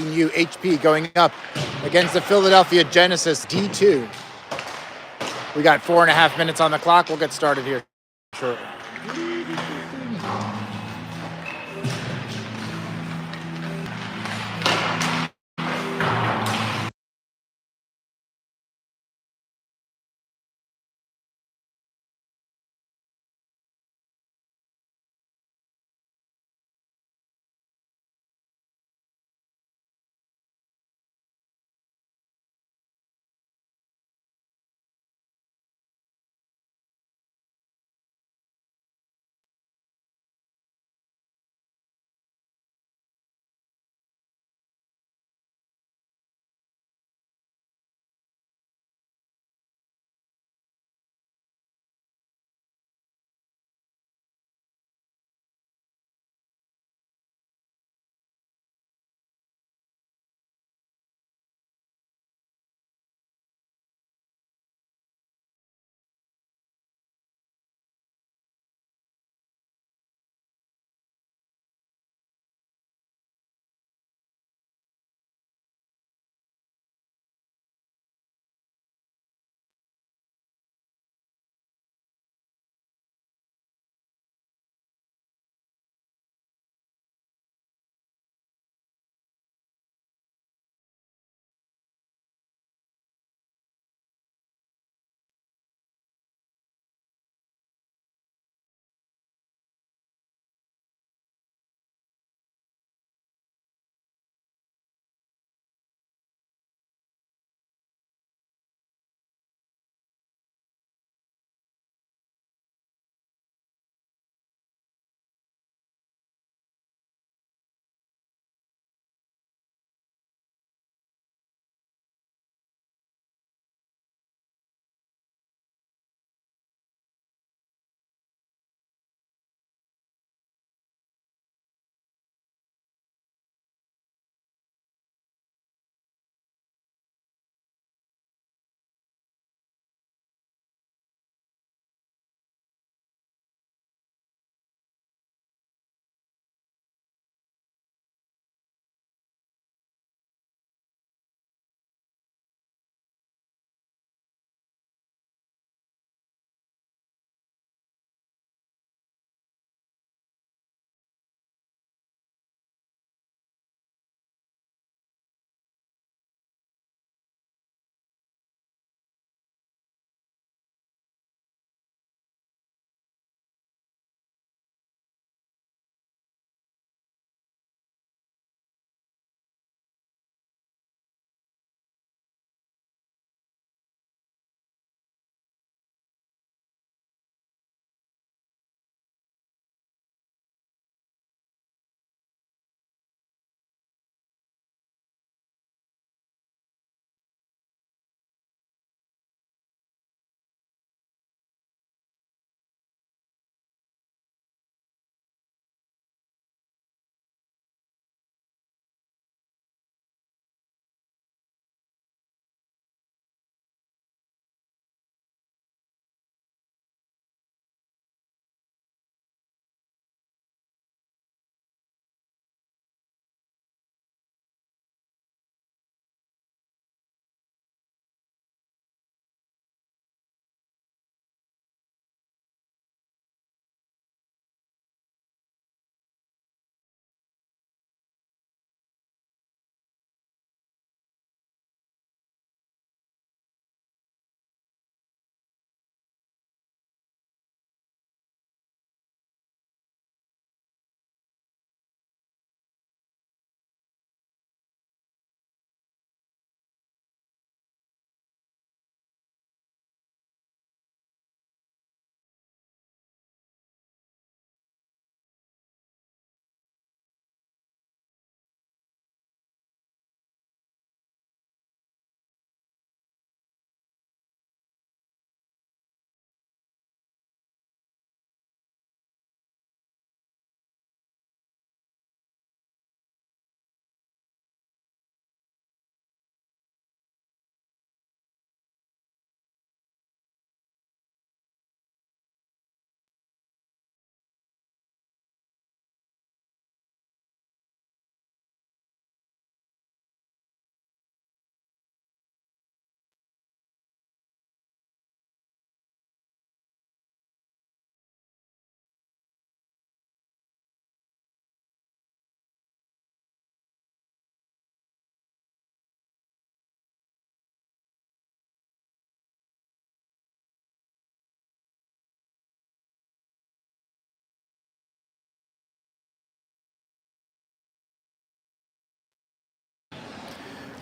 HP going up against the Philadelphia Genesis D2. We got 4.5 minutes on the clock. We'll get started here shortly.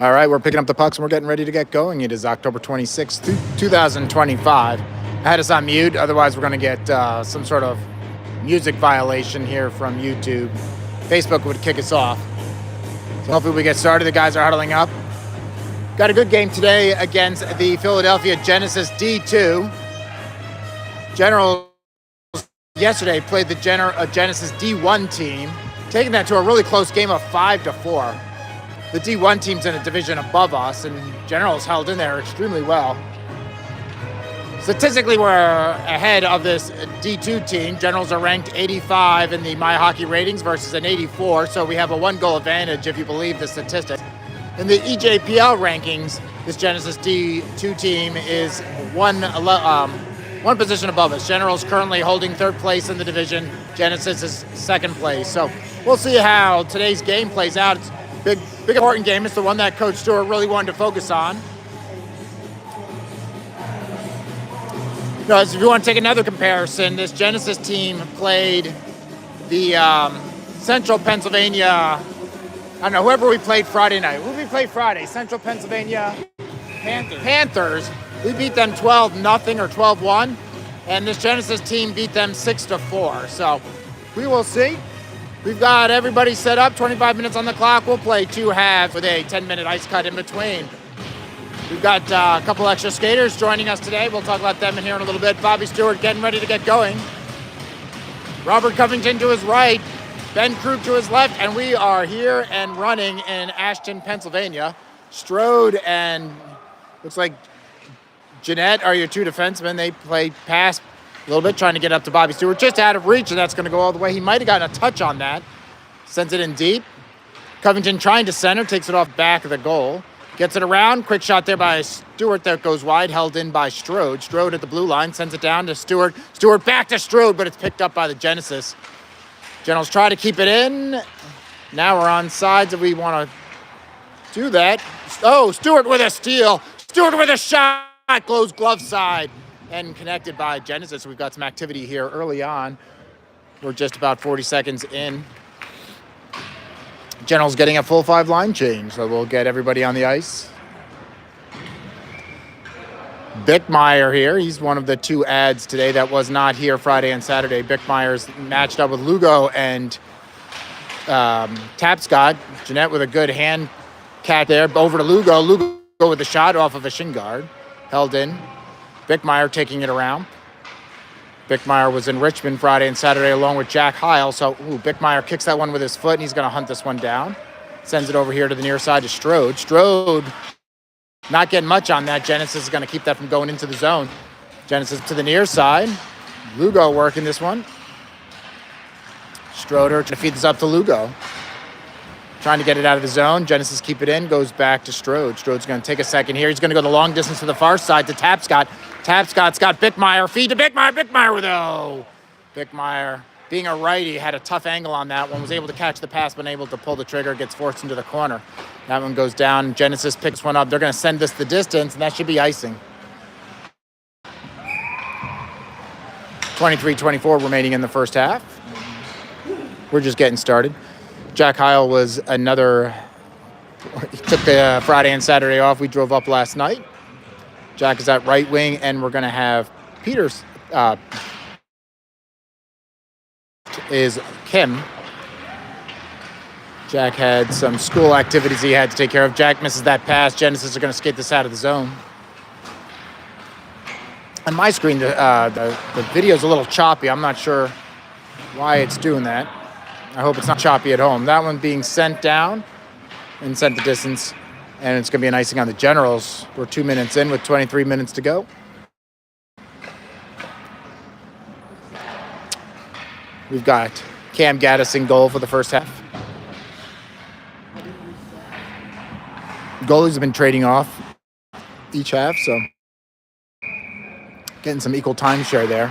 All right, we're picking up the pucks and we're getting ready to get going. It is October 26th, 2025. I had us on mute, otherwise we're going to get some sort of music violation here from YouTube. Facebook would kick us off. So hopefully we get started. The guys are huddling up. Got a good game today against the Philadelphia Genesis D2. Generals yesterday played the Genesis D1 team, taking that to a really close game of 5-4. The D1 team's in a division above us, and Generals held in there extremely well. Statistically, we're ahead of this D2 team. Generals are ranked 85 in the My Hockey ratings versus an 84, so we have a one-goal advantage if you believe the statistics. In the EJPL rankings, this Genesis D2 team is one position above us. Generals currently holding third place in the division. Genesis is second place. So we'll see how today's game plays out. It's a big important game. It's the one that Coach Stewart really wanted to focus on. If you want to take another comparison, this Genesis team played the Central Pennsylvania, I don't know, whoever we played Friday night. Who did we play Friday? Central Pennsylvania Panthers. We beat them 12-0 or 12-1, and this Genesis team beat them 6-4. So we will see. We've got everybody set up, 25 minutes on the clock. We'll play two halves with a 10-minute ice cut in between. We've got a couple extra skaters joining us today. We'll talk about them in here in a little bit. Bobby Stewart getting ready to get going. Robert Covington to his right. Ben Krug to his left. And we are here and running in Ashton, Pennsylvania. Strode and looks like Jeanette are your two defensemen. They play pass a little bit, trying to get up to Bobby Stewart. Just out of reach, and that's going to go all the way. He might have gotten a touch on that. Sends it in deep. Covington trying to center, takes it off back of the goal. Gets it around. Quick shot there by Stewart that goes wide, held in by Strode. Strode at the blue line, sends it down to Stewart. Stewart back to Strode, but it's picked up by the Genesis. Generals try to keep it in. Now we're on sides if we want to do that. Oh, Stewart with a steal. Stewart with a shot. Close glove side and connected by Genesis. We've got some activity here early on. We're just about 40 seconds in. Generals getting a full 5 line change, so we'll get everybody on the ice. Bickmeyer here. He's one of the two ads today that was not here Friday and Saturday. Bickmeyer's matched up with Lugo and Tapscott. Jeanette with a good hand cat there. Over to Lugo. Lugo with a shot off of a shin guard. Held in. Bickmeyer taking it around. Bickmeyer was in Richmond Friday and Saturday along with Jack Heil. So Bickmeyer kicks that one with his foot, and he's going to hunt this one down. Sends it over here to the near side to Strode. Strode not getting much on that. Genesis is going to keep that from going into the zone. Genesis to the near side. Lugo working this one. Stroder trying to feed this up to Lugo. Trying to get it out of the zone. Genesis keep it in. Goes back to Strode. Strode's going to take a second here. He's going to go the long distance to the far side to Tapscott. Tapscott's got Bickmeyer. Feed to Bickmeyer. Bickmeyer with Bickmeyer, being a righty, had a tough angle on that one. Was able to catch the pass, but unable to pull the trigger. Gets forced into the corner. That one goes down. Genesis picks one up. They're going to send this the distance, and that should be icing. 23-24 remaining in the first half. We're just getting started. Jack Heil was he took the Friday and Saturday off. We drove up last night. Jack is at right wing, and we're going to have Peters is Kim. Jack had some school activities he had to take care of. Jack misses that pass. Genesis are going to skate this out of the zone. On my screen, the video's a little choppy. I'm not sure why it's doing that. I hope it's not choppy at home. That one being sent down and sent the distance, and it's going to be an icing on the Generals. We're 2 minutes in with 23 minutes to go. We've got Cam Gaddis in goal for the first half. Goalies have been trading off each half, so getting some equal time share there.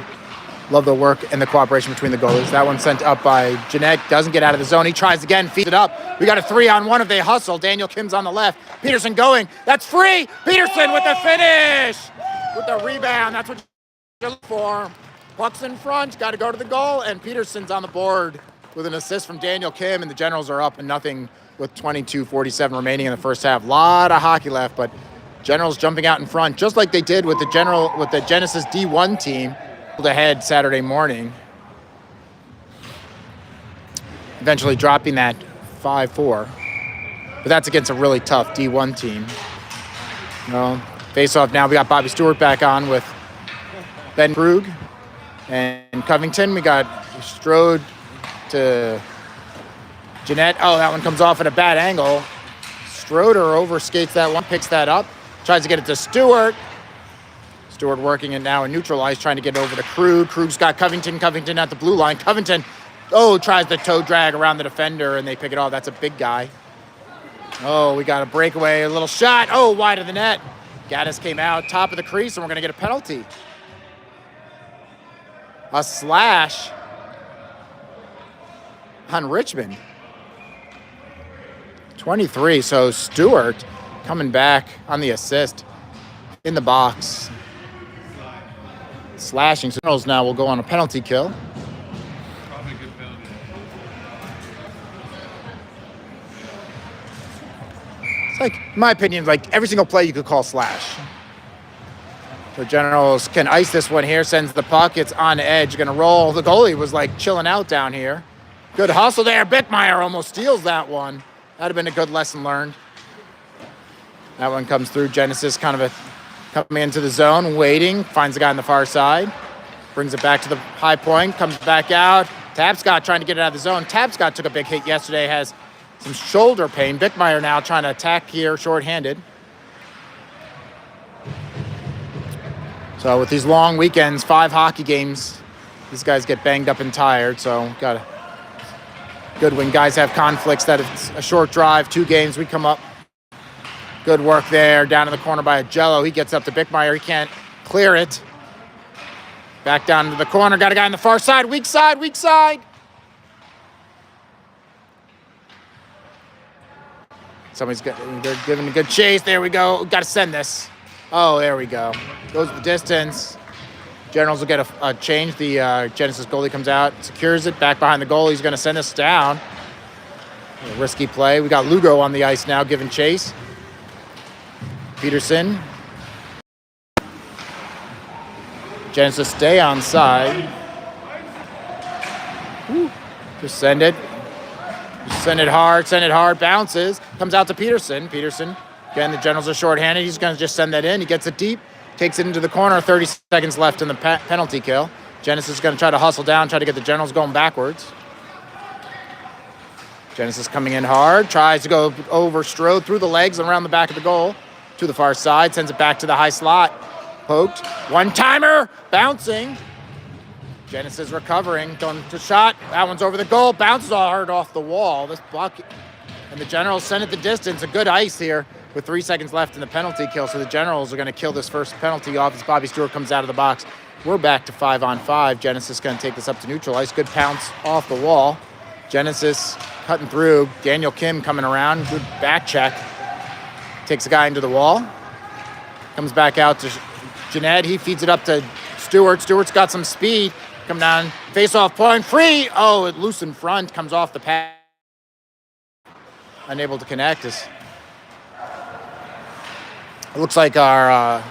Love the work and the cooperation between the goalies. That one sent up by Jeanette. Doesn't get out of the zone. He tries again, feeds it up. We got a 3-on-1 if they hustle. Daniel Kim's on the left. Peterson going. That's free. Peterson with the finish. With the rebound. That's what you're looking for. Puck's in front. Got to go to the goal. And Peterson's on the board with an assist from Daniel Kim. And the Generals are up 1-0 with 22:47 remaining in the first half. A lot of hockey left, but Generals jumping out in front, just like they did with the Genesis D1 team, pulled ahead Saturday morning. Eventually dropping that 5-4. But that's against a really tough D1 team. Face off now, we got Bobby Stewart back on with Ben Krug and Covington. We got Strode to Jeanette. Oh, that one comes off at a bad angle. Stroder overskates that one, picks that up, tries to get it to Stewart. Stewart working it now and neutralized, trying to get over to Krug. Krug's got Covington at the blue line. Covington, tries the toe drag around the defender, and they pick it off. That's a big guy. Oh, we got a breakaway, a little shot. Oh, wide of the net. Gaddis came out, top of the crease, and we're going to get a penalty. A slash on Richmond. 23, so Stewart coming back on the assist in the box. Slashing. Generals now will go on a penalty kill. Probably a good penalty. It's like, in my opinion, like every single play you could call slash. So Generals can ice this one here, sends the puck, it's on edge, gonna roll. The goalie was like chilling out down here. Good hustle there. Bickmeyer almost steals that one. That'd have been a good lesson learned. That one comes through. Genesis coming into the zone, waiting, finds the guy on the far side, brings it back to the high point, comes back out. Tapscott trying to get it out of the zone. Tapscott took a big hit yesterday, has some shoulder pain. Bickmeyer now trying to attack here, shorthanded. So with these long weekends, 5 hockey games, these guys get banged up and tired. So got a good when guys have conflicts that it's a short drive, 2 games, we come up. Good work there, down in the corner by Agello. He gets up to Bickmeyer, he can't clear it. Back down to the corner, got a guy on the far side, weak side. They're giving a good chase, there we go. Got to send this. Oh, there we go. Goes the distance. Generals will get a change. The Genesis goalie comes out, secures it, back behind the goal. He's going to send us down. A risky play. We got Lugo on the ice now, giving chase. Peterson. Genesis stay on side. Just send it. Just send it hard, bounces. Comes out to Peterson. Again, the Generals are shorthanded. He's going to just send that in. He gets it deep, takes it into the corner. 30 seconds left in the penalty kill. Genesis is going to try to hustle down, try to get the Generals going backwards. Genesis coming in hard, tries to go over Strode through the legs and around the back of the goal to the far side, sends it back to the high slot. Poked. One-timer, bouncing. Genesis recovering, going to shot. That one's over the goal, bounces all hard off the wall. This block, and the Generals send it the distance. A good ice here with 3 seconds left in the penalty kill. So the Generals are going to kill this first penalty off as Bobby Stewart comes out of the box. We're back to 5-on-5. Genesis going to take this up to neutral ice. Good pounce off the wall. Genesis cutting through. Daniel Kim coming around. Good back check. Takes the guy into the wall. Comes back out to Jeanette. He feeds it up to Stewart. Stewart's got some speed. Come down. Face-off point. Free. Oh, it loose in front. Comes off the pass. Unable to connect. It looks like our...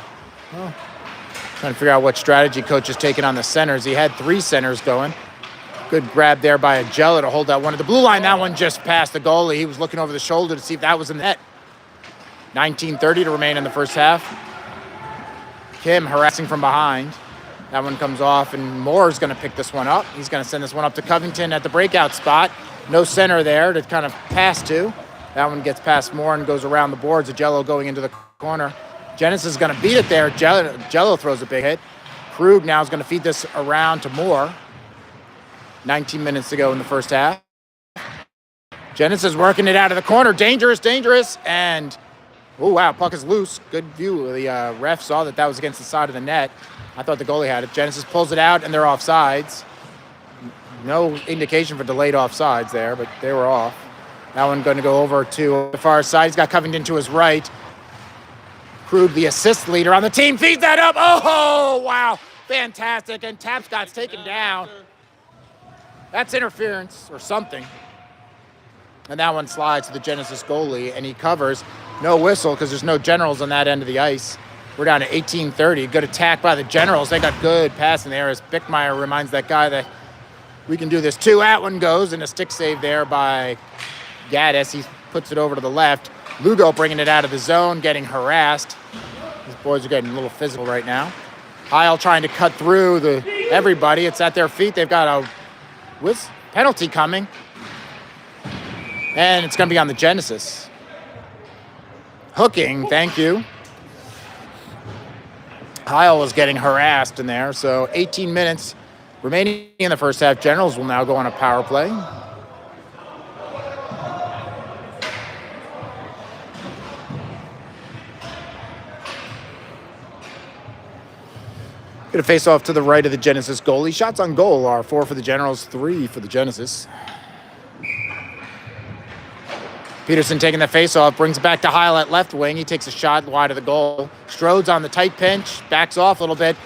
trying to figure out what strategy coach is taking on the centers. He had 3 centers going. Good grab there by Agello to hold that one at the blue line. That one just passed the goalie. He was looking over the shoulder to see if that was in the net. 19:30 to remain in the first half. Kim harassing from behind. That one comes off, and Moore's going to pick this one up. He's going to send this one up to Covington at the breakout spot. No center there to kind of pass to. That one gets past Moore and goes around the boards. Agello going into the corner. Genesis is going to beat it there. Agello throws a big hit. Krug now is going to feed this around to Moore. 19 minutes to go in the first half. Genesis working it out of the corner. Dangerous. And, oh, wow, puck is loose. Good view. The ref saw that was against the side of the net. I thought the goalie had it. Genesis pulls it out, and they're offsides. No indication for delayed offsides there, but they were off. That one going to go over to the far side. He's got Covington to his right. Krug, the assist leader on the team, feeds that up. Oh, wow. Fantastic. And Tapscott's taken down. That's interference or something. And that one slides to the Genesis goalie, and he covers. No whistle because there's no Generals on that end of the ice. We're down to 18:30. Good attack by the Generals. They got good passing there as Bickmeyer reminds that guy that we can do this too. At one goes, and a stick save there by Gaddis. He puts it over to the left. Lugo bringing it out of the zone, getting harassed. These boys are getting a little physical right now. Heil trying to cut through everybody. It's at their feet. They've got a penalty coming. And it's going to be on the Genesis. Hooking, thank you. Heil was getting harassed in there. So 18 minutes remaining in the first half. Generals will now go on a power play. Going to face off to the right of the Genesis goalie. Shots on goal are 4 for the Generals, 3 for the Genesis. Peterson taking the face-off, brings it back to Heil at left wing. He takes a shot wide of the goal. Strode's on the tight pinch, backs off a little bit.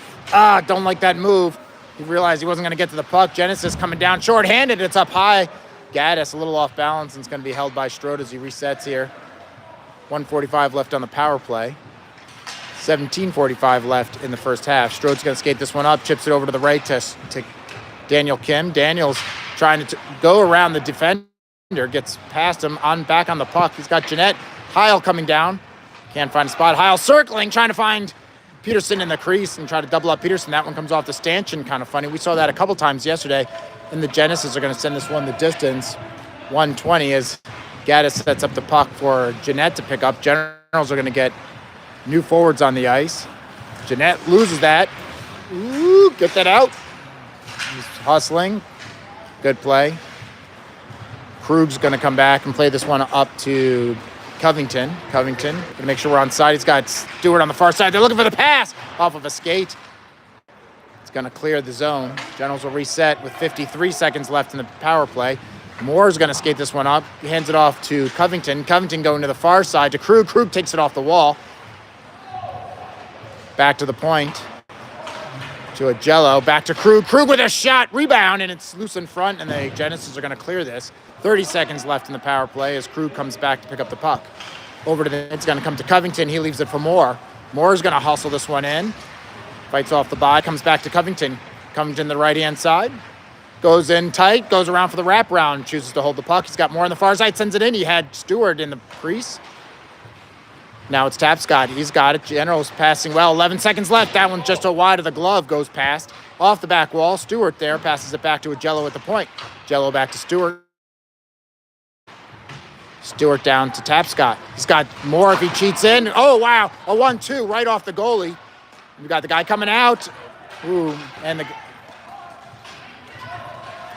Don't like that move. He realized he wasn't going to get to the puck. Genesis coming down short-handed. It's up high. Gaddis a little off balance and it's going to be held by Strode as he resets here. 1:45 left on the power play. 17:45 left in the first half. Strode's going to skate this one up, chips it over to the right to Daniel Kim. Daniel's trying to go around the defender. Gets past him back on the puck. He's got Jeanette. Heil coming down. Can't find a spot. Heil circling, trying to find Peterson in the crease and try to double up Peterson. That one comes off the stanchion. Kind of funny. We saw that a couple times yesterday. And the Genesis are going to send this one the distance. 1:20 as Gaddis sets up the puck for Jeanette to pick up. Generals are going to get new forwards on the ice. Jeanette loses that. Ooh, get that out. He's hustling. Good play. Krug's going to come back and play this one up to Covington. Covington, going to make sure we're on side. He's got Stewart on the far side. They're looking for the pass off of a skate. It's going to clear the zone. Generals will reset with 53 seconds left in the power play. Moore's going to skate this one up. He hands it off to Covington. Covington going to the far side to Krug. Krug takes it off the wall. Back to the point. To a Jello. Back to Krug. Krug with a shot. Rebound, and it's loose in front, and the Genesis are going to clear this. 30 seconds left in the power play as Krug comes back to pick up the puck. It's going to come to Covington. He leaves it for Moore. Moore's going to hustle this one in. Fights off the body. Comes back to Covington. Covington the right-hand side. Goes in tight. Goes around for the wraparound. Chooses to hold the puck. He's got Moore on the far side. Sends it in. He had Stewart in the crease. Now it's Tapscott. He's got it. Generals passing well. 11 seconds left. That one just a wide of the glove goes past. Off the back wall. Stewart there. Passes it back to a Jello at the point. Jello back to Stewart. Stewart down to Tapscott. He's got Moore if he cheats in. Oh, wow. A 1-2 right off the goalie. We got the guy coming out. Ooh, and the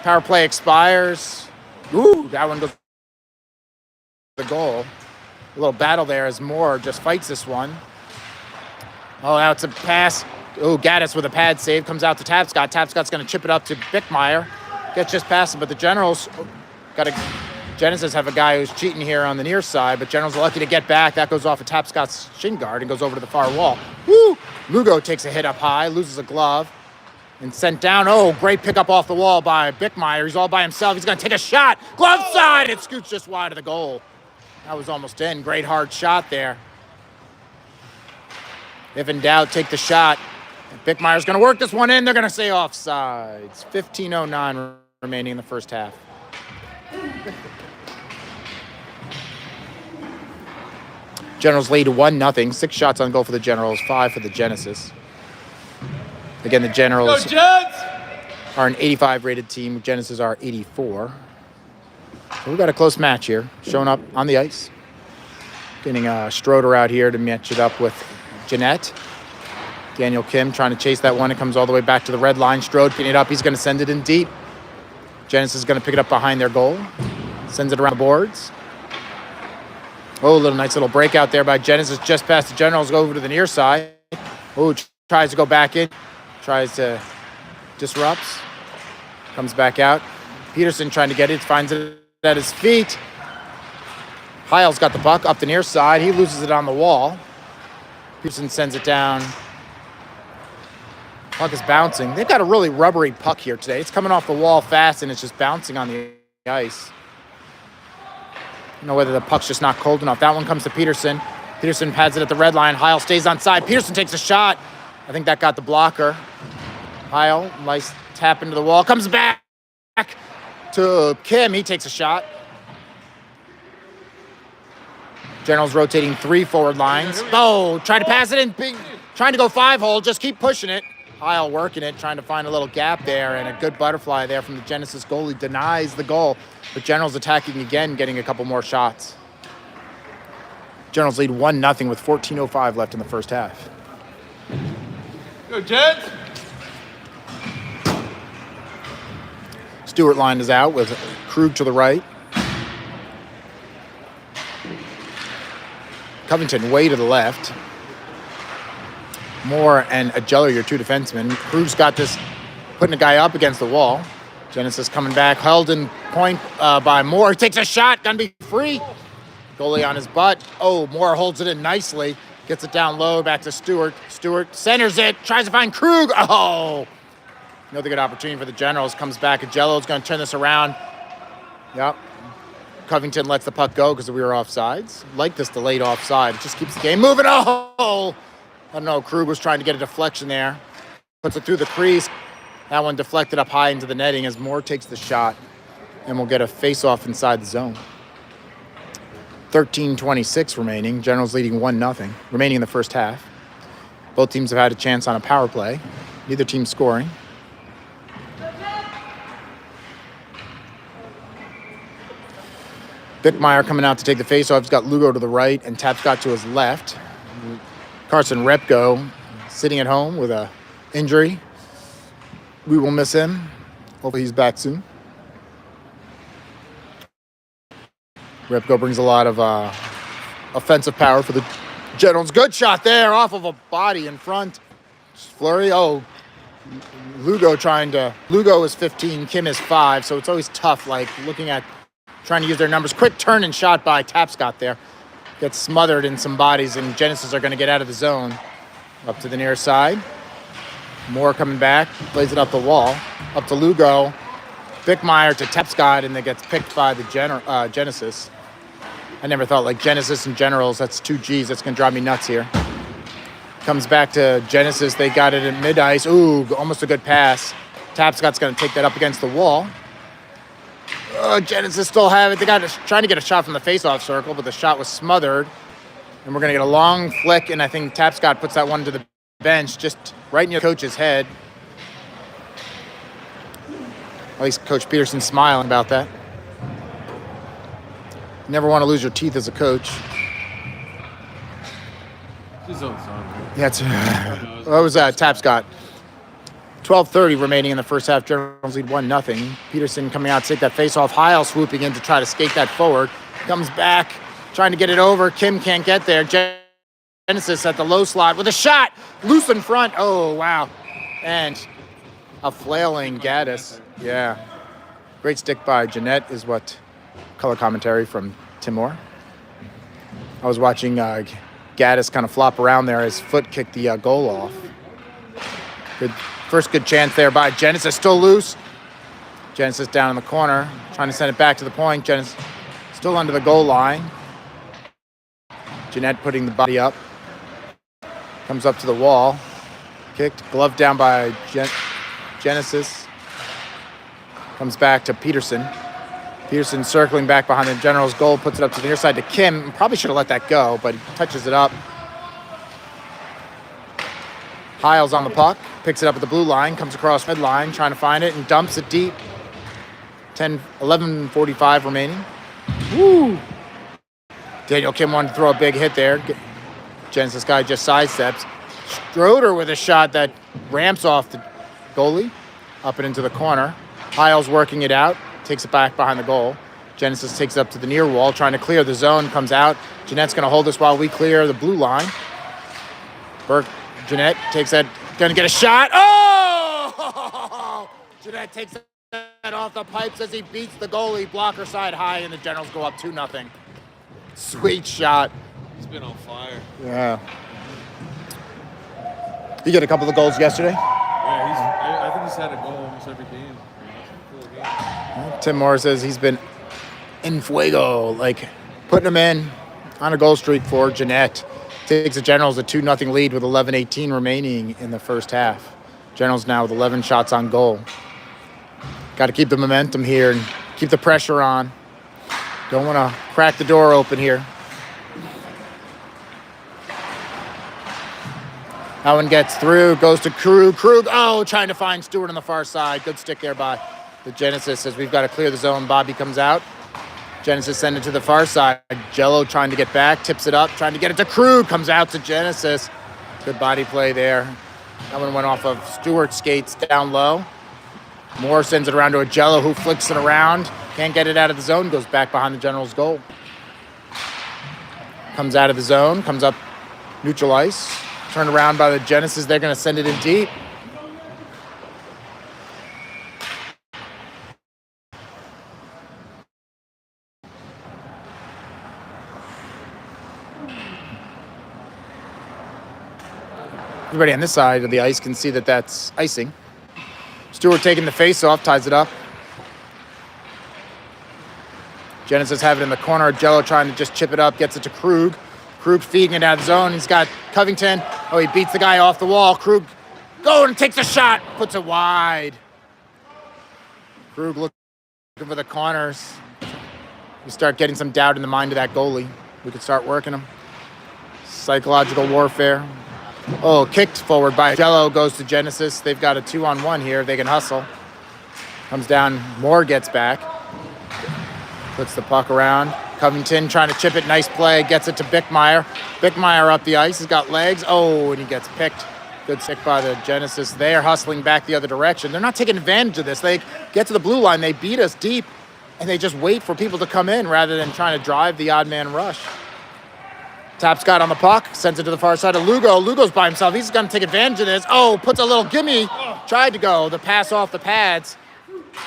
power play expires. Ooh, that one goes to the goal. A little battle there as Moore just fights this one. Oh, now it's a pass. Oh, Gaddis with a pad save. Comes out to Tapscott. Tapscott's going to chip it up to Bickmeyer. Gets just past him, but the Generals got a... Genesis have a guy who's cheating here on the near side, but Generals are lucky to get back. That goes off of Tapscott's shin guard and goes over to the far wall. Woo! Lugo takes a hit up high, loses a glove, and sent down. Oh, great pickup off the wall by Bickmeyer. He's all by himself. He's going to take a shot. Glove side! It scoots just wide of the goal. That was almost in. Great hard shot there. If in doubt, take the shot. Bickmeyer's going to work this one in. They're going to say offsides. 15:09 remaining in the first half. Generals lead 1-0. 6 shots on goal for the Generals, 5 for the Genesis. Again, the Generals are an 85 rated team. Genesis are 84. So we've got a close match here. Showing up on the ice. Getting Stroder out here to match it up with Jeanette. Daniel Kim trying to chase that one. It comes all the way back to the red line. Strode picking it up. He's going to send it in deep. Genesis is going to pick it up behind their goal. Sends it around the boards. Oh, nice little breakout there by Genesis. Just past the Generals, go over to the near side. Oh, tries to go back in. Tries to disrupts. Comes back out. Peterson trying to get it. Finds it at his feet. Heil's got the puck up the near side. He loses it on the wall. Peterson sends it down. Puck is bouncing. They've got a really rubbery puck here today. It's coming off the wall fast, and it's just bouncing on the ice. know whether the puck's just not cold enough. That one comes to Peterson. Peterson pads it at the red line. Heil stays on side. Peterson takes a shot. I think that got the blocker. Heil, nice tap into the wall. Comes back to Kim. He takes a shot. Generals rotating 3 forward lines. Oh, trying to pass it in. Trying to go 5-hole. Just keep pushing it. Heil working it, trying to find a little gap there, and a good butterfly there from the Genesis goalie denies the goal. But Generals attacking again, getting a couple more shots. Generals lead 1-0 with 14:05 left in the first half. Go, Jets! Stewart line is out with Krug to the right. Covington way to the left. Moore and Ageller, your 2 defensemen. Krug's got this, putting a guy up against the wall. Genesis coming back, held in point by Moore. He takes a shot, gonna be free. Goalie on his butt. Oh, Moore holds it in nicely. Gets it down low, back to Stewart. Stewart centers it, tries to find Krug. Oh! Another good opportunity for the Generals. Comes back, Agello's gonna turn this around. Yep. Covington lets the puck go because we were offsides. Like this delayed offside. It just keeps the game moving. Oh! I don't know, Krug was trying to get a deflection there. Puts it through the crease. That one deflected up high into the netting as Moore takes the shot. And we'll get a face-off inside the zone. 13:26 remaining. Generals leading 1-0, remaining in the first half. Both teams have had a chance on a power play. Neither team scoring. Bickmeyer coming out to take the face-off. He's got Lugo to the right and Tapscott to his left. Carson Repko sitting at home with a injury. We will miss him. Hopefully he's back soon. Repko brings a lot of offensive power for the Generals. Good shot there off of a body in front. Flurry. Oh, Lugo is 15, Kim is 5, so it's always tough, like looking at trying to use their numbers. Quick turn and shot by Tapscott there. Gets smothered in some bodies, and Genesis are going to get out of the zone. Up to the near side. Moore coming back, plays it up the wall. Up to Lugo. Bickmeyer to Tapscott, and it gets picked by the Genesis. I never thought like Genesis and Generals, that's 2 Gs. That's going to drive me nuts here. Comes back to Genesis. They got it at mid-ice. Ooh, almost a good pass. Tapscott's going to take that up against the wall. Genesis still have it. They got trying to get a shot from the face-off circle, but the shot was smothered. And we're going to get a long flick, and I think Tapscott puts that one to the bench, just right near coach's head. At least Coach Peterson's smiling about that. You never want to lose your teeth as a coach. His own son. Yeah, what was that? Tapscott. 12:30 remaining in the first half. Generals lead 1-0. Peterson coming out to take that face-off. Heil swooping in to try to skate that forward. Comes back, trying to get it over. Kim can't get there. Genesis at the low slot with a shot. Loose in front. Oh, wow. And a flailing Gaddis. Yeah. Great stick by Jeanette is what color commentary from Timor. I was watching Gaddis kind of flop around there. His foot kicked the goal off. First good chance there by Genesis, still loose. Genesis down in the corner, trying to send it back to the point. Genesis still under the goal line. Jeanette putting the body up. Comes up to the wall. Kicked, glove down by Genesis. Comes back to Peterson. Peterson circling back behind the Generals' goal, puts it up to the near side to Kim. Probably should have let that go, but he touches it up. Heil's on the puck, picks it up at the blue line, comes across midline, trying to find it, and dumps it deep. 11:45 remaining. Woo! Daniel Kim wanted to throw a big hit there. Genesis guy just sidesteps. Stroder with a shot that ramps off the goalie, up and into the corner. Heil's working it out, takes it back behind the goal. Genesis takes it up to the near wall, trying to clear the zone, comes out. Jeanette's going to hold this while we clear the blue line. Jeanette takes that, gonna get a shot. Oh! Jeanette takes that off the pipes as he beats the goalie, blocker side high, and the Generals go up 2-0. Sweet shot. He's been on fire. Yeah. He got a couple of goals yesterday. Yeah, I think he's had a goal almost every game. Tim Moore says he's been en fuego, like putting them in on a goal streak for Jeanette. Takes the Generals a 2-0 lead with 11:18 remaining in the first half. Generals now with 11 shots on goal. Got to keep the momentum here and keep the pressure on. Don't want to crack the door open here. That one gets through, goes to Krug. Krug, trying to find Stewart on the far side. Good stick there by the Genesis as we've got to clear the zone. Bobby comes out. Genesis send it to the far side. Jello trying to get back, tips it up, trying to get it to Krug. Comes out to Genesis. Good body play there. That one went off of Stewart's skates down low. Moore sends it around to a Jello who flicks it around. Can't get it out of the zone. Goes back behind the Generals' goal. Comes out of the zone. Comes up neutral ice. Turned around by the Genesis. They're going to send it in deep. Everybody on this side of the ice can see that that's icing. Stewart taking the face off, ties it up. Genesis have it in the corner. Jello trying to just chip it up, gets it to Krug. Krug feeding it out of the zone. He's got Covington. Oh, he beats the guy off the wall. Krug going and takes a shot, puts it wide. Krug looking for the corners. We start getting some doubt in the mind of that goalie. We could start working him. Psychological warfare. Oh, kicked forward by Jello, goes to Genesis. They've got a 2-on-1 here. They can hustle. Comes down. Moore gets back. Puts the puck around. Covington trying to chip it. Nice play. Gets it to Bickmeyer. Bickmeyer up the ice. He's got legs. Oh, and he gets picked. Good stick by the Genesis. They are hustling back the other direction. They're not taking advantage of this. They get to the blue line. They beat us deep, and they just wait for people to come in rather than trying to drive the odd man rush. Tap Scott on the puck, sends it to the far side of Lugo. Lugo's by himself. He's going to take advantage of this. Oh, puts a little gimme. Tried to go. The pass off the pads.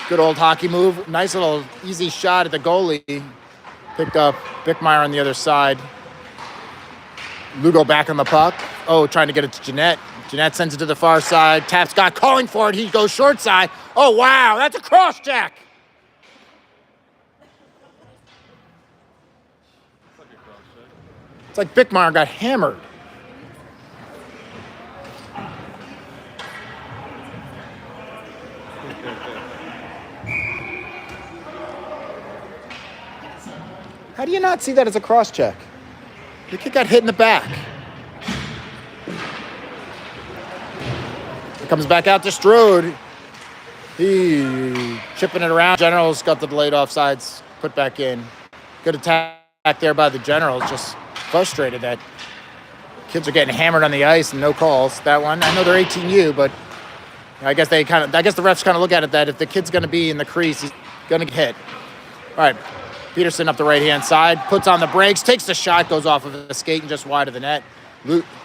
Good old hockey move. Nice little easy shot at the goalie. Picked up Bickmeyer on the other side. Lugo back on the puck. Oh, trying to get it to Jeanette. Jeanette sends it to the far side. Tap Scott calling for it. He goes short side. Oh, wow. That's a cross check. It's like Bickmeyer got hammered. How do you not see that as a cross check? The kid got hit in the back. It comes back out to Strode. He chipping it around. Generals got the delayed offsides put back in. Good attack there by the Generals. Just frustrated that kids are getting hammered on the ice and no calls. That one, I know they're 18U, but I guess the refs kind of look at it that if the kid's going to be in the crease, he's going to get hit. All right, Peterson up the right-hand side, puts on the brakes, takes the shot, goes off of the skate and just wide of the net.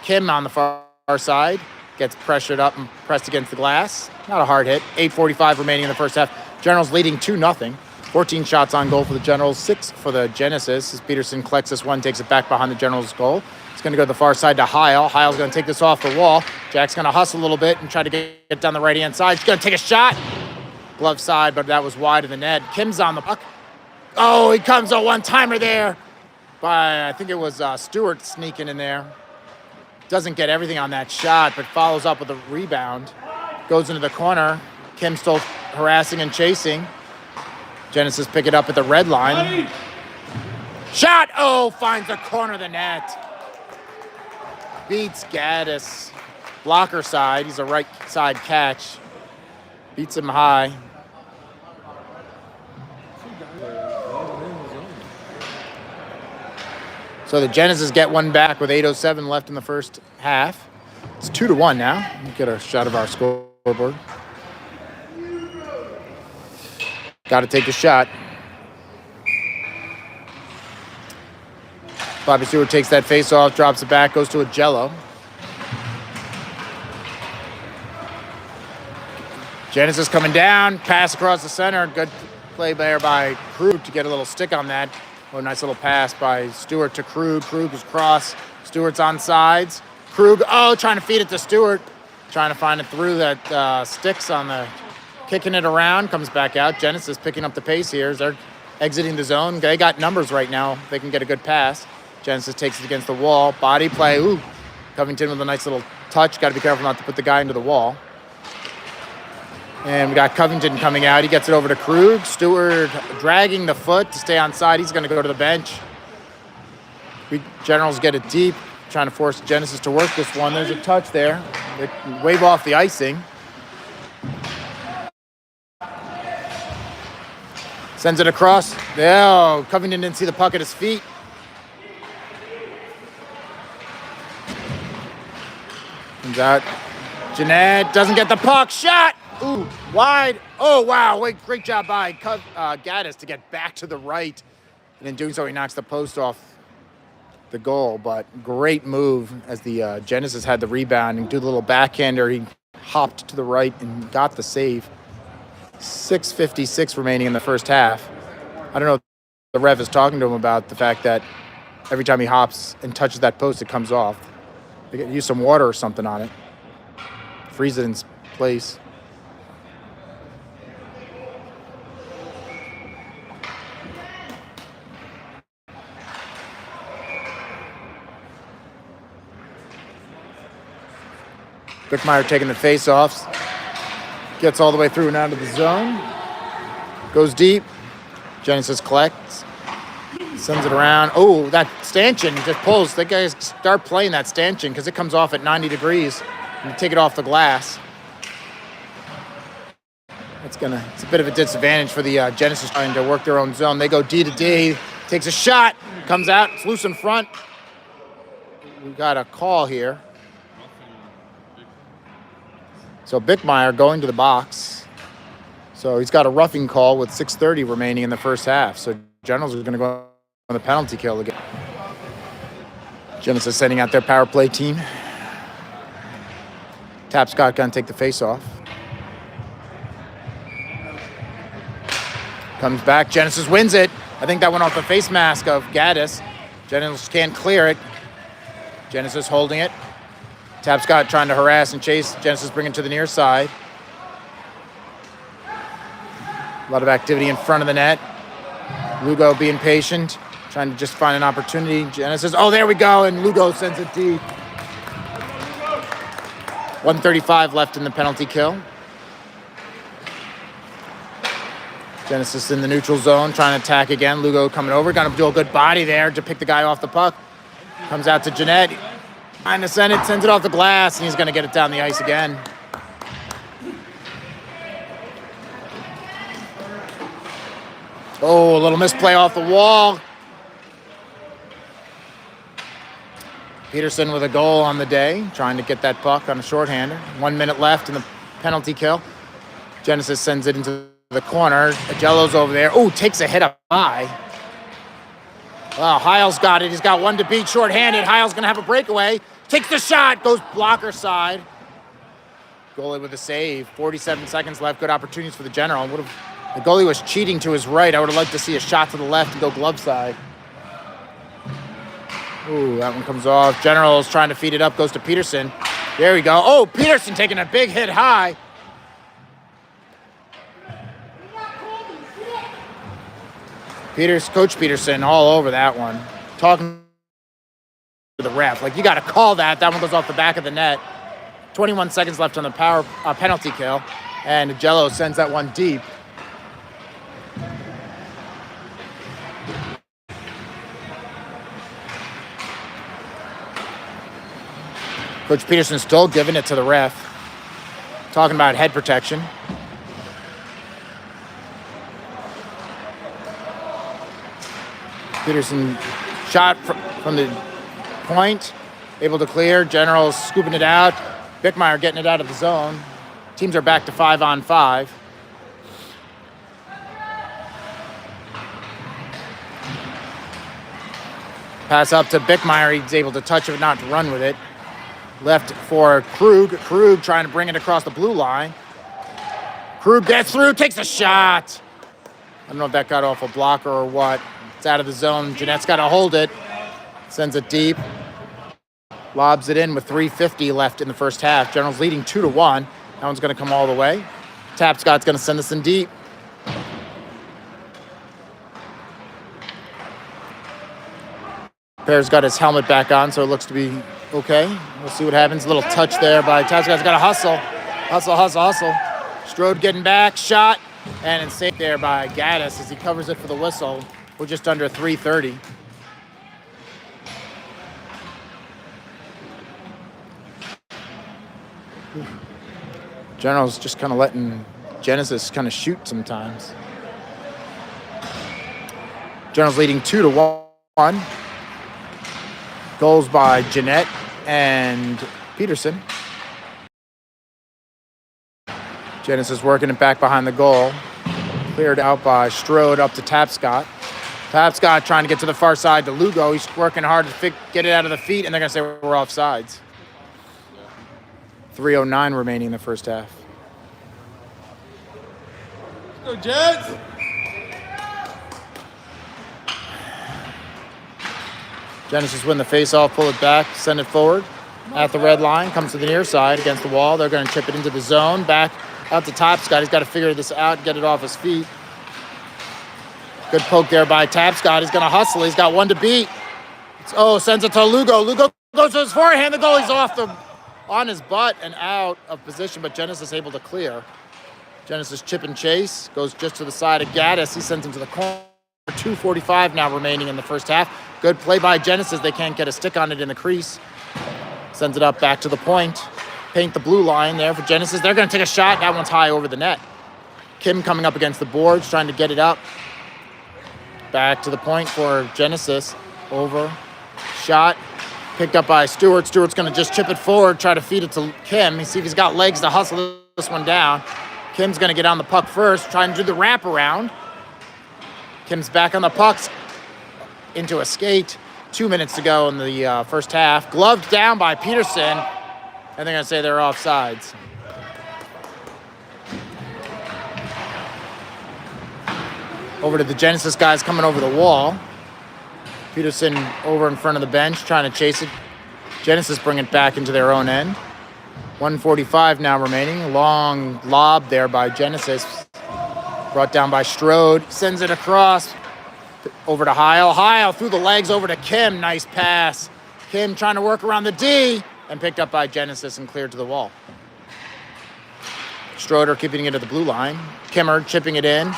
Kim on the far side gets pressured up and pressed against the glass. Not a hard hit. 8:45 remaining in the first half. Generals leading 2-0. 14 shots on goal for the Generals, 6 for the Genesis. As Peterson collects this one, takes it back behind the Generals' goal. It's going to go to the far side to Heil. Heil's going to take this off the wall. Jack's going to hustle a little bit and try to get down the right-hand side. He's going to take a shot. Glove side, but that was wide of the net. Kim's on the puck. Oh, he comes a one-timer there by, I think it was Stewart sneaking in there. Doesn't get everything on that shot, but follows up with a rebound. Goes into the corner. Kim still harassing and chasing. Genesis pick it up at the red line. Shot! Oh, finds the corner of the net. Beats Gaddis. Blocker side. He's a right side catch. Beats him high. So the Genesis get one back with 8:07 left in the first half. It's 2-1 now. Get a shot of our scoreboard. Got to take the shot. Bobby Stewart takes that face off, drops it back, goes to a Jello. Genesis coming down, pass across the center. Good play there by Krug to get a little stick on that. Oh, nice little pass by Stewart to Krug. Krug is cross. Stewart's on sides. Krug, trying to feed it to Stewart. Trying to find it through that sticks on the... Kicking it around, comes back out. Genesis picking up the pace here as they're exiting the zone. They got numbers right now. They can get a good pass. Genesis takes it against the wall. Body play. Ooh. Covington with a nice little touch. Got to be careful not to put the guy into the wall. And we got Covington coming out. He gets it over to Krug. Stewart dragging the foot to stay on side. He's going to go to the bench. Generals get it deep, trying to force Genesis to work this one. There's a touch there. They wave off the icing. Sends it across. Oh, Covington didn't see the puck at his feet. Comes out. Jeanette doesn't get the puck. Shot! Ooh, wide. Oh, wow. Wait, great job by Gaddis to get back to the right. And in doing so, he knocks the post off the goal. But great move as the Genesis had the rebound and do the little backhander. He hopped to the right and got the save. 6:56 remaining in the first half. I don't know if the ref is talking to him about the fact that every time he hops and touches that post, it comes off. They could use some water or something on it. Freeze it in place. Bickmeyer taking the face-offs. Gets all the way through and out of the zone. Goes deep. Genesis collects. Sends it around. Oh, that stanchion just pulls. They guys start playing that stanchion because it comes off at 90 degrees. And you take it off the glass. It's a bit of a disadvantage for the Genesis trying to work their own zone. They go D to D. Takes a shot. Comes out. It's loose in front. We got a call here. So Bickmeyer going to the box. So he's got a roughing call with 6:30 remaining in the first half. So Generals are going to go on the penalty kill again. Genesis sending out their power play team. Tapscott going to take the face off. Comes back. Genesis wins it. I think that went off the face mask of Gaddis. Genesis can't clear it. Genesis holding it. Tapscott trying to harass and chase. Genesis bringing it to the near side. A lot of activity in front of the net. Lugo being patient, trying to just find an opportunity. Genesis, oh, there we go, and Lugo sends it deep. 1:35 left in the penalty kill. Genesis in the neutral zone, trying to attack again. Lugo coming over, gonna do a good body there to pick the guy off the puck. Comes out to Jeanette. Trying to send it, sends it off the glass, and he's going to get it down the ice again. Oh, a little misplay off the wall. Peterson with a goal on the day, trying to get that puck on a shorthander. 1 minute left in the penalty kill. Genesis sends it into the corner. Agello's over there. Oh, takes a hit up high. Wow, Heil's got it. He's got one to beat, shorthanded. Heil's going to have a breakaway. Takes the shot, goes blocker side. Goalie with a save. 47 seconds left. Good opportunities for the General. The goalie was cheating to his right. I would have liked to see a shot to the left and go glove side. Ooh, that one comes off. General's trying to feed it up. Goes to Peterson. There we go. Oh, Peterson taking a big hit high. Coach Peterson all over that one. Talking to the ref. Like, you got to call that. That one goes off the back of the net. 21 seconds left on the penalty kill. And Agello sends that one deep. Coach Peterson still giving it to the ref. Talking about head protection. Peterson shot from the point, able to clear. Generals scooping it out. Bickmeyer getting it out of the zone. Teams are back to 5-on-5. Pass up to Bickmeyer. He's able to touch it, not to run with it. Left for Krug. Krug trying to bring it across the blue line. Krug gets through, takes a shot. I don't know if that got off a blocker or what. It's out of the zone. Jeanette's got to hold it. Sends it deep. Lobs it in with 3:50 left in the first half. Generals leading 2-1. That one's going to come all the way. Tapscott's going to send this in deep. Bear's got his helmet back on, so it looks to be okay. We'll see what happens. A little touch there by Tapscott's got to hustle. Hustle. Strode getting back, shot, and it's safe there by Gaddis as he covers it for the whistle. We're just under 3:30. Generals just kind of letting Genesis kind of shoot sometimes. Generals leading 2-1. Goals by Jeanette and Peterson. Genesis working it back behind the goal. Cleared out by Strode up to Tapscott. Tapscott trying to get to the far side to Lugo. He's working hard to get it out of the feet, and they're going to say we're offsides. 3:09 remaining in the first half. Let's go, Jets! Genesis win the face-off, pull it back, send it forward. At the red line, comes to the near side against the wall. They're going to chip it into the zone. Back out to Tapscott. He's got to figure this out, get it off his feet. Good poke there by Tapscott. He's going to hustle. He's got one to beat. Sends it to Lugo. Lugo goes to his forehand. The goalie's on his butt and out of position, but Genesis able to clear. Genesis chip and chase. Goes just to the side of Gaddis. He sends him to the corner. 2:45 now remaining in the first half. Good play by Genesis. They can't get a stick on it in the crease. Sends it up back to the point. Paint the blue line there for Genesis. They're going to take a shot. That one's high over the net. Kim coming up against the boards, trying to get it up. Back to the point for Genesis. Over. Shot. Picked up by Stewart. Stewart's going to just chip it forward, try to feed it to Kim. See if he's got legs to hustle this one down. Kim's going to get on the puck first, trying to do the wraparound. Kim's back on the pucks into a skate. 2 minutes to go in the first half. Gloved down by Peterson, and they're going to say they're offsides. Over to the Genesis guys coming over the wall. Peterson over in front of the bench trying to chase it. Genesis bring it back into their own end. 1:45 now remaining. Long lob there by Genesis. Brought down by Strode. Sends it across. Over to Heil. Heil through the legs over to Kim. Nice pass. Kim trying to work around the D and picked up by Genesis and cleared to the wall. Stroder keeping it at the blue line. Kimmer chipping it in.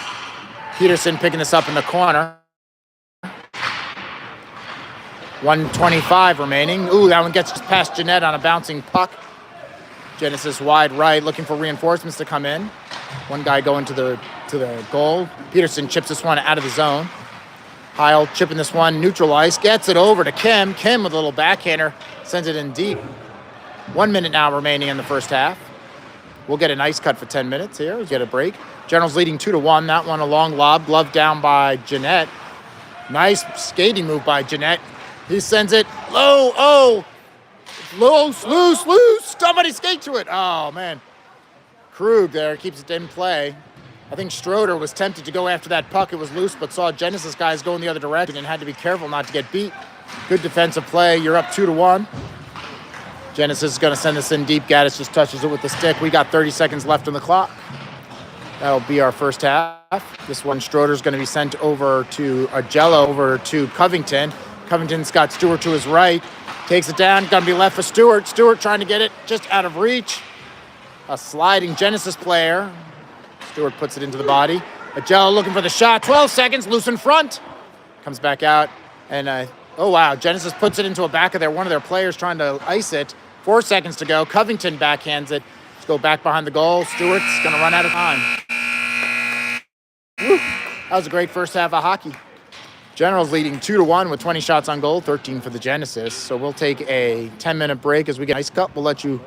Peterson picking this up in the corner. 1:25 remaining. Ooh, that one gets just past Jeanette on a bouncing puck. Genesis wide right, looking for reinforcements to come in. One guy going to the goal. Peterson chips this one out of the zone. Heil chipping this one, neutral ice, gets it over to Kim. Kim with a little backhander, sends it in deep. 1 minute now remaining in the first half. We'll get an ice cut for 10 minutes here. We'll get a break. Generals leading 2-1. That one a long lob, gloved down by Jeanette. Nice skating move by Jeanette. He sends it low. Oh, loose. Somebody skate to it. Oh, man. Krug there keeps it in play. I think Stroder was tempted to go after that puck. It was loose, but saw Genesis guys going the other direction and had to be careful not to get beat. Good defensive play. You're up 2-1. Genesis is going to send this in deep. Gaddis just touches it with the stick. We got 30 seconds left on the clock. That'll be our first half. This one, Stroder's going to be sent over to Agello, over to Covington. Covington's got Stewart to his right. Takes it down. Going to be left for Stewart. Stewart trying to get it just out of reach. A sliding Genesis player. Stewart puts it into the body. Agello looking for the shot. 12 seconds, loose in front. Comes back out. And, oh, wow. Genesis puts it into a back of one of their players trying to ice it. 4 seconds to go. Covington backhands it. Let's go back behind the goal. Stewart's going to run out of time. Woo. That was a great first half of hockey. Generals leading 2-1 with 20 shots on goal, 13 for the Genesis. So we'll take a 10-minute break as we get an ice cup. We'll let you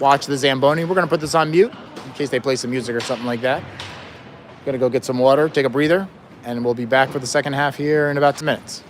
watch the Zamboni. We're going to put this on mute in case they play some music or something like that. Going to go get some water, take a breather, and we'll be back for the second half here in about 10 minutes.